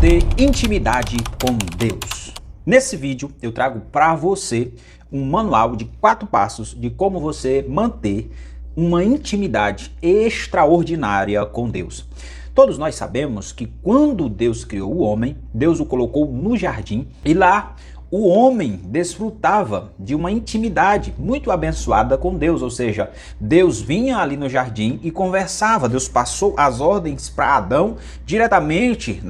ter intimidade com Deus. Nesse vídeo eu trago para você um manual de 4 passos de como você manter uma intimidade extraordinária com Deus. Todos nós sabemos que quando Deus criou o homem, Deus o colocou no jardim e lá o homem desfrutava de uma intimidade muito abençoada com Deus, ou seja, Deus vinha ali no jardim e conversava, Deus passou as ordens para Adão diretamente,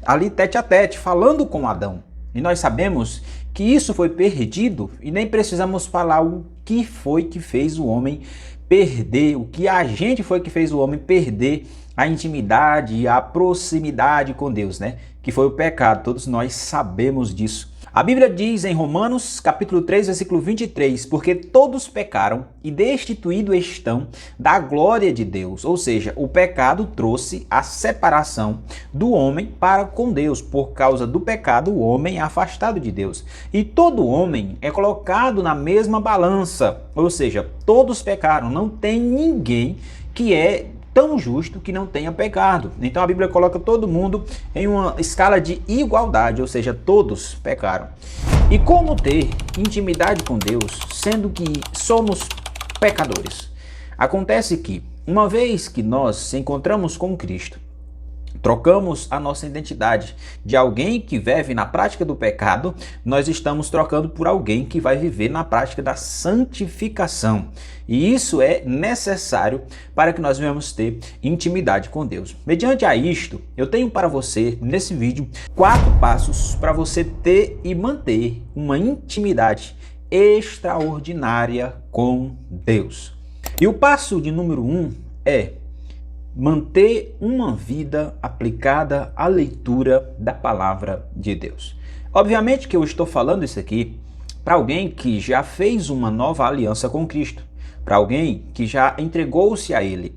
ali tete a tete, falando com Adão. E nós sabemos que isso foi perdido e nem precisamos falar o que foi que fez o homem perder, o que agente foi que fez o homem perder a intimidade e a proximidade com Deus, que foi o pecado, todos nós sabemos disso. A Bíblia diz em Romanos capítulo 3, versículo 23, porque todos pecaram e destituídos estão da glória de Deus. Ou seja, o pecado trouxe a separação do homem para com Deus. Por causa do pecado, o homem é afastado de Deus. E todo homem é colocado na mesma balança. Ou seja, todos pecaram. Não tem ninguém que é tão justo que não tenha pecado. Então a Bíblia coloca todo mundo em uma escala de igualdade, ou seja, todos pecaram. E como ter intimidade com Deus, sendo que somos pecadores? Acontece que, uma vez que nós se encontramos com Cristo, trocamos a nossa identidade de alguém que vive na prática do pecado, nós estamos trocando por alguém que vai viver na prática da santificação. E isso é necessário para que nós venhamos ter intimidade com Deus. Mediante a isto, eu tenho para você, nesse vídeo, 4 passos para você ter e manter uma intimidade extraordinária com Deus. E o passo de número 1 é manter uma vida aplicada à leitura da palavra de Deus. Obviamente que eu estou falando isso aqui para alguém que já fez uma nova aliança com Cristo, para alguém que já entregou-se a Ele,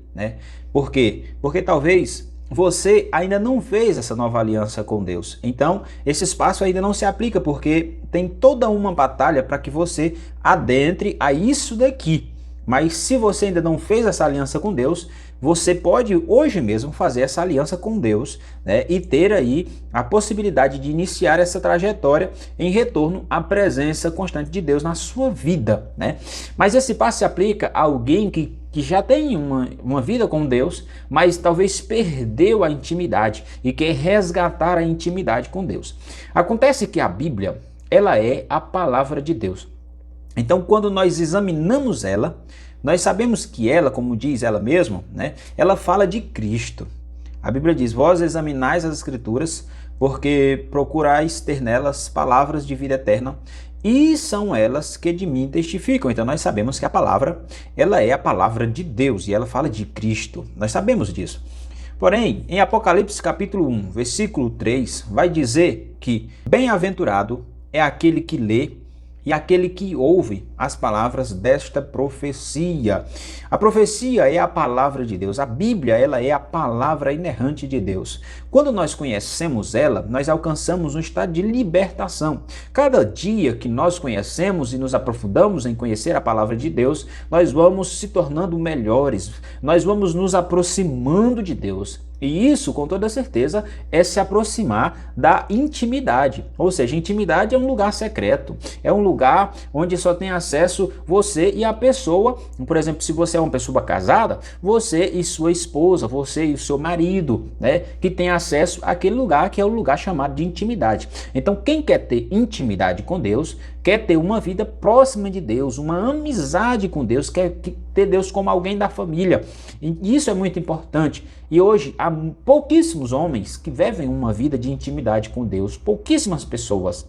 Por quê? Porque talvez você ainda não fez essa nova aliança com Deus. Então, esse espaço ainda não se aplica, porque tem toda uma batalha para que você adentre a isso daqui. Mas se você ainda não fez essa aliança com Deus, você pode hoje mesmo fazer essa aliança com Deus, e ter aí a possibilidade de iniciar essa trajetória em retorno à presença constante de Deus na sua vida, Mas esse passo se aplica a alguém que já tem uma vida com Deus, mas talvez perdeu a intimidade e quer resgatar a intimidade com Deus. Acontece que a Bíblia, ela é a palavra de Deus. Então, quando nós examinamos ela, nós sabemos que ela, como diz ela mesma, ela fala de Cristo. A Bíblia diz: vós examinais as Escrituras, porque procurais ter nelas palavras de vida eterna, e são elas que de mim testificam. Então nós sabemos que a palavra, ela é a palavra de Deus, e ela fala de Cristo. Nós sabemos disso. Porém, em Apocalipse capítulo 1, versículo 3, vai dizer que bem-aventurado é aquele que lê e aquele que ouve as palavras desta profecia. A profecia é a palavra de Deus. A Bíblia, ela é a palavra inerrante de Deus. Quando nós conhecemos ela, nós alcançamos um estado de libertação. Cada dia que nós conhecemos e nos aprofundamos em conhecer a palavra de Deus, nós vamos se tornando melhores, nós vamos nos aproximando de Deus. E isso, com toda certeza, é se aproximar da intimidade. Ou seja, intimidade é um lugar secreto, é um lugar onde só tem acesso você e a pessoa. Por exemplo, se você é uma pessoa casada, você e sua esposa, você e o seu marido, que tem acesso àquele lugar que é o lugar chamado de intimidade. Então, quem quer ter intimidade com Deus, quer ter uma vida próxima de Deus, uma amizade com Deus, quer ter Deus como alguém da família. E isso é muito importante. E hoje há pouquíssimos homens que vivem uma vida de intimidade com Deus, pouquíssimas pessoas,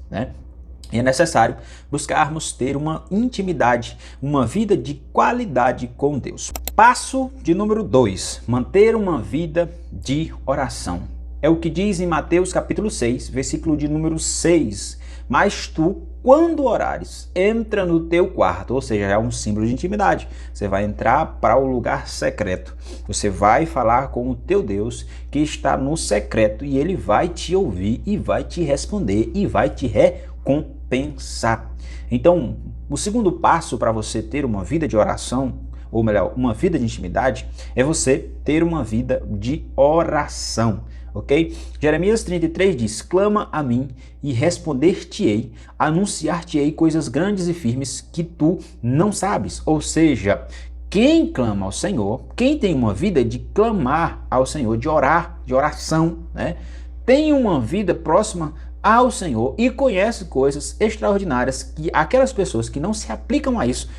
E é necessário buscarmos ter uma intimidade, uma vida de qualidade com Deus. Passo de número 2, manter uma vida de oração. É o que diz em Mateus capítulo 6, versículo de número 6. Mas tu, quando orares, entra no teu quarto, ou seja, é um símbolo de intimidade. Você vai entrar para o lugar secreto. Você vai falar com o teu Deus que está no secreto e ele vai te ouvir e vai te responder e vai te recompensar. Então, o segundo passo para você ter uma vida de oração, ou melhor, uma vida de intimidade, é você ter uma vida de oração. ok? Jeremias 33 diz: clama a mim e responder-te-ei, anunciar-te-ei coisas grandes e firmes que tu não sabes. Ou seja, quem clama ao Senhor, quem tem uma vida de clamar ao Senhor, de orar, de oração, né? Tem uma vida próxima ao Senhor e conhece coisas extraordinárias que aquelas pessoas que não se aplicam a isso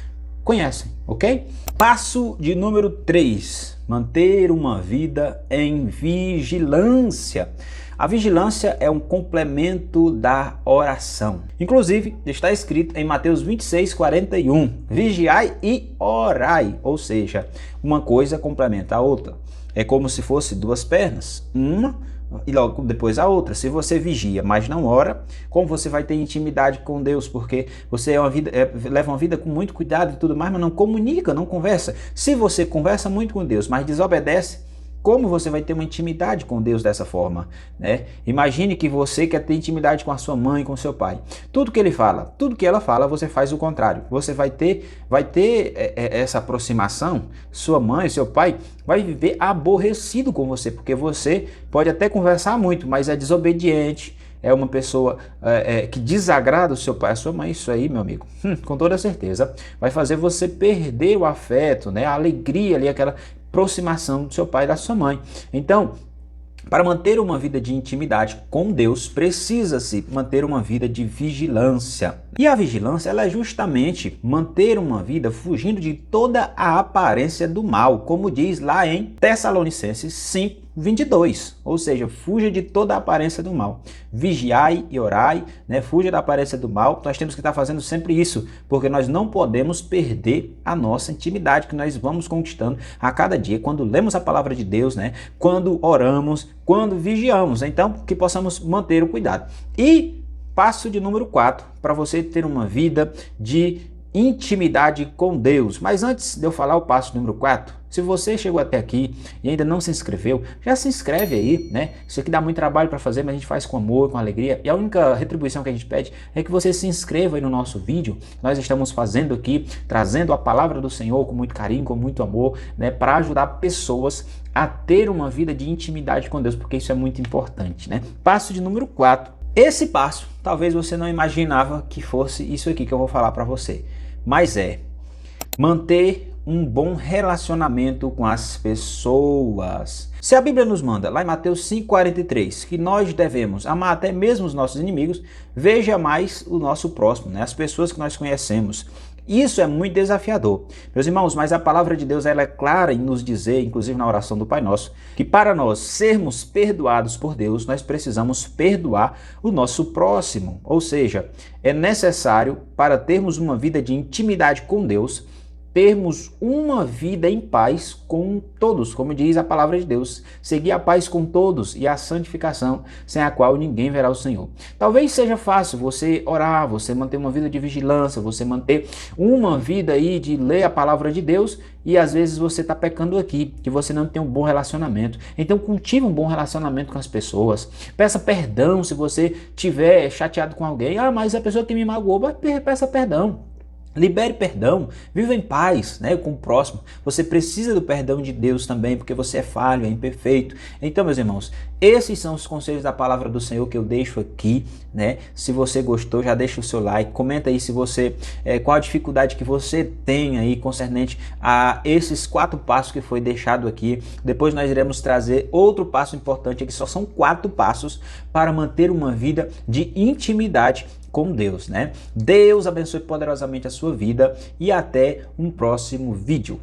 conhecem, ok? Passo de número 3, manter uma vida em vigilância. A vigilância é um complemento da oração. Inclusive, está escrito em Mateus 26:41, vigiai e orai, ou seja, uma coisa complementa a outra. É como se fosse duas pernas, uma e logo depois a outra. Se você vigia, mas não ora, como você vai ter intimidade com Deus? Porque você leva uma vida com muito cuidado e tudo mais, mas não comunica, não conversa. Se você conversa muito com Deus, mas desobedece, como você vai ter uma intimidade com Deus dessa forma, né? Imagine que você quer ter intimidade com a sua mãe, com o seu pai. Tudo que ele fala, tudo que ela fala, você faz o contrário. Você vai ter essa aproximação. Sua mãe, seu pai vai viver aborrecido com você, porque você pode até conversar muito, mas é desobediente. É uma pessoa que desagrada o seu pai, a sua mãe. Isso aí, meu amigo, com toda certeza, vai fazer você perder o afeto, né? A alegria ali, aquela aproximação do seu pai e da sua mãe. Então, para manter uma vida de intimidade com Deus, precisa-se manter uma vida de vigilância. E a vigilância, ela é justamente manter uma vida fugindo de toda a aparência do mal, como diz lá em Tessalonicenses 5:22, ou seja, fuja de toda a aparência do mal. Vigiai e orai, né? Fuja da aparência do mal. Nós temos que estar fazendo sempre isso, porque nós não podemos perder a nossa intimidade que nós vamos conquistando a cada dia, quando lemos a palavra de Deus, né? Quando oramos, quando vigiamos. Então, que possamos manter o cuidado. E passo de número 4, para você ter uma vida de intimidade com Deus. Mas antes de eu falar o passo número 4, se você chegou até aqui e ainda não se inscreveu, já se inscreve aí, né? Isso aqui dá muito trabalho para fazer, mas a gente faz com amor, com alegria. E a única retribuição que a gente pede é que você se inscreva aí no nosso vídeo. Nós estamos fazendo aqui, trazendo a palavra do Senhor com muito carinho, com muito amor, né? Para ajudar pessoas a ter uma vida de intimidade com Deus, porque isso é muito importante, né? Passo de número 4. Esse passo, talvez você não imaginava que fosse isso aqui que eu vou falar para você, mas é manter um bom relacionamento com as pessoas. Se a Bíblia nos manda, lá em Mateus 5:43, que nós devemos amar até mesmo os nossos inimigos, veja mais o nosso próximo, né? As pessoas que nós conhecemos. Isso é muito desafiador, meus irmãos, mas a palavra de Deus ela é clara em nos dizer, inclusive na oração do Pai Nosso, que para nós sermos perdoados por Deus, nós precisamos perdoar o nosso próximo. Ou seja, é necessário, para termos uma vida de intimidade com Deus, termos uma vida em paz com todos, como diz a palavra de Deus, seguir a paz com todos e a santificação, sem a qual ninguém verá o Senhor. Talvez seja fácil você orar, você manter uma vida de vigilância, você manter uma vida aí de ler a palavra de Deus, e às vezes você está pecando aqui, que você não tem um bom relacionamento. Então cultive um bom relacionamento com as pessoas, peça perdão se você estiver chateado com alguém. Mas a pessoa que me magoou, peça perdão. Libere perdão, viva em paz, né, com o próximo. Você precisa do perdão de Deus também, porque você é falho, é imperfeito. Então, meus irmãos, esses são os conselhos da palavra do Senhor que eu deixo aqui, né? Se você gostou, já deixa o seu like, comenta aí se você qual a dificuldade que você tem aí concernente a esses 4 passos que foi deixado aqui. Depois nós iremos trazer outro passo importante aqui, só são 4 passos para manter uma vida de intimidade com Deus, né? Deus abençoe poderosamente a sua vida e até um próximo vídeo.